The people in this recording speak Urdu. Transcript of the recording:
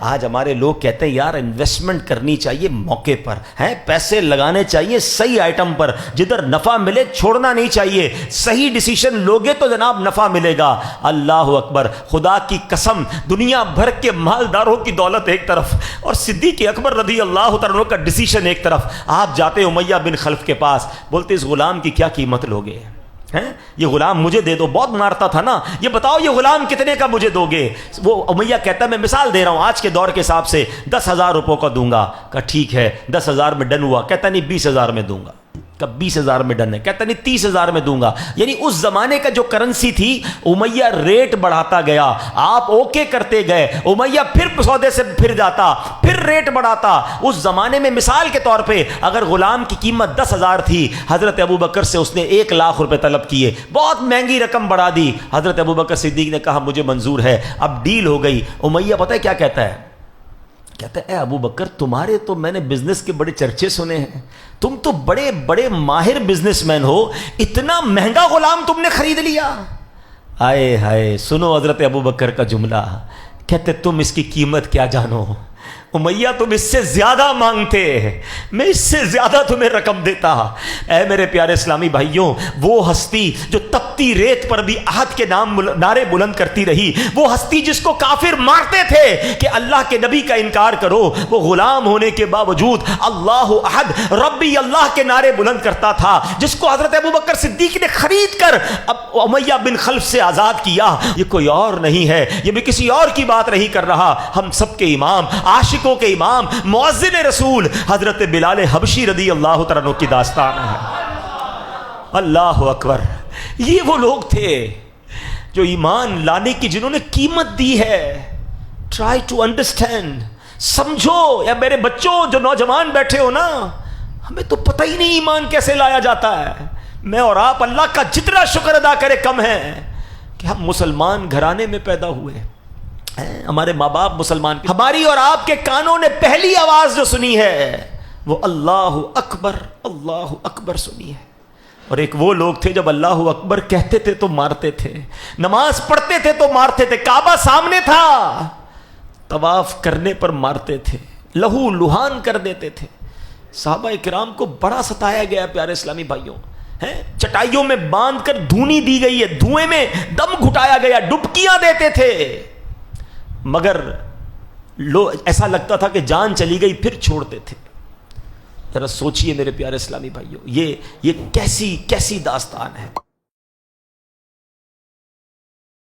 آج ہمارے لوگ کہتے ہیں یار انویسٹمنٹ کرنی چاہیے موقع پر ہیں، پیسے لگانے چاہیے صحیح آئٹم پر، جدھر نفع ملے چھوڑنا نہیں چاہیے، صحیح ڈیسیشن لوگے تو جناب نفع ملے گا۔ اللہ اکبر، خدا کی قسم، دنیا بھر کے مالداروں کی دولت ایک طرف اور صدیق اکبر رضی اللہ تعالیٰ عنہ کا ڈیسیشن ایک طرف، آپ جاتے امیہ بن خلف کے پاس، بولتے اس غلام کی کیا قیمت لوگے ہیں؟ یہ غلام مجھے دے دو، بہت مارتا تھا نا، یہ بتاؤ یہ غلام کتنے کا مجھے دو گے؟ وہ امیہ کہتا ہے میں مثال دے رہا ہوں آج کے دور کے حساب سے 10,000 روپوں کا دوں گا۔ کہا ٹھیک ہے 10,000 میں ڈن ہوا؟ کہتا نہیں 20,000 میں دوں گا۔ کہ 20,000 میں ڈن ہے؟ کہتا نہیں 30,000 میں دوں گا۔ یعنی اس زمانے کا جو کرنسی تھی، امیہ ریٹ بڑھاتا گیا، آپ اوکے کرتے گئے، امیہ پھر سودے سے پھر جاتا، پھر ریٹ بڑھاتا۔ اس زمانے میں مثال کے طور پہ اگر غلام کی قیمت 10,000 تھی، حضرت ابوبکر سے اس نے 1,00,000 روپے طلب کیے، بہت مہنگی رقم بڑھا دی۔ حضرت ابوبکر صدیق نے کہا مجھے منظور ہے، اب ڈیل ہو گئی۔ امیہ پتہ ہے کیا کہتا ہے؟ کہتا ہے اے ابو بکر، تمہارے تو میں نے بزنس کے بڑے چرچے سنے ہیں، تم تو بڑے بڑے ماہر بزنس مین ہو، اتنا مہنگا غلام تم نے خرید لیا؟ آئے ہائے، سنو حضرت ابو بکر کا جملہ، کہتے تم اس کی قیمت کیا جانو امیہ، تم اس سے زیادہ مانگتے، میں اس سے زیادہ تمہیں رقم دیتا۔ اے میرے پیارے اسلامی بھائیوں، وہ ہستی جو تپتی ریت پر بھی احد کے نام نعرے بلند کرتی رہی، وہ ہستی جس کو کافر مارتے تھے کہ اللہ کے نبی کا انکار کرو، وہ غلام ہونے کے باوجود اللہ احد ربی اللہ کے نعرے بلند کرتا تھا، جس کو حضرت ابوبکر صدیق نے خرید کر اب امیہ بن خلف سے آزاد کیا۔ یہ کوئی اور نہیں ہے، یہ بھی کسی اور کی بات نہیں کر رہا، ہم سب کے امام، عاشق کے امام، مؤذن رسول حضرت بلال حبشی رضی اللہ تعالیٰ عنہ کی داستان ہے۔ اللہ اکبر، یہ وہ لوگ تھے جو ایمان لانے کی جنہوں نے قیمت دی ہے۔ ٹرائی ٹو انڈرسٹینڈ، سمجھو۔ یا میرے بچوں جو نوجوان بیٹھے ہو نا، ہمیں تو پتہ ہی نہیں ایمان کیسے لایا جاتا ہے۔ میں اور آپ اللہ کا جتنا شکر ادا کرے کم ہے کہ ہم مسلمان گھرانے میں پیدا ہوئے، ہمارے ماں باپ مسلمان، ہماری اور آپ کے کانوں نے پہلی آواز جو سنی ہے وہ اللہ اکبر سنی ہے۔ اور ایک وہ لوگ تھے جب اللہ اکبر کہتے تھے تو مارتے تھے، نماز پڑھتے تھے تو مارتے تھے، کعبہ سامنے تھا طواف کرنے پر مارتے تھے، لہو لہان کر دیتے تھے۔ صحابہ کرام کو بڑا ستایا گیا پیارے اسلامی بھائیوں، چٹائیوں میں باندھ کر دھونی دی گئی ہے، دھوئیں میں دم گھٹایا گیا، ڈبکیاں دیتے تھے، مگر ایسا لگتا تھا کہ جان چلی گئی پھر چھوڑتے تھے۔ ذرا سوچئے میرے پیارے اسلامی بھائیوں، یہ کیسی داستان ہے۔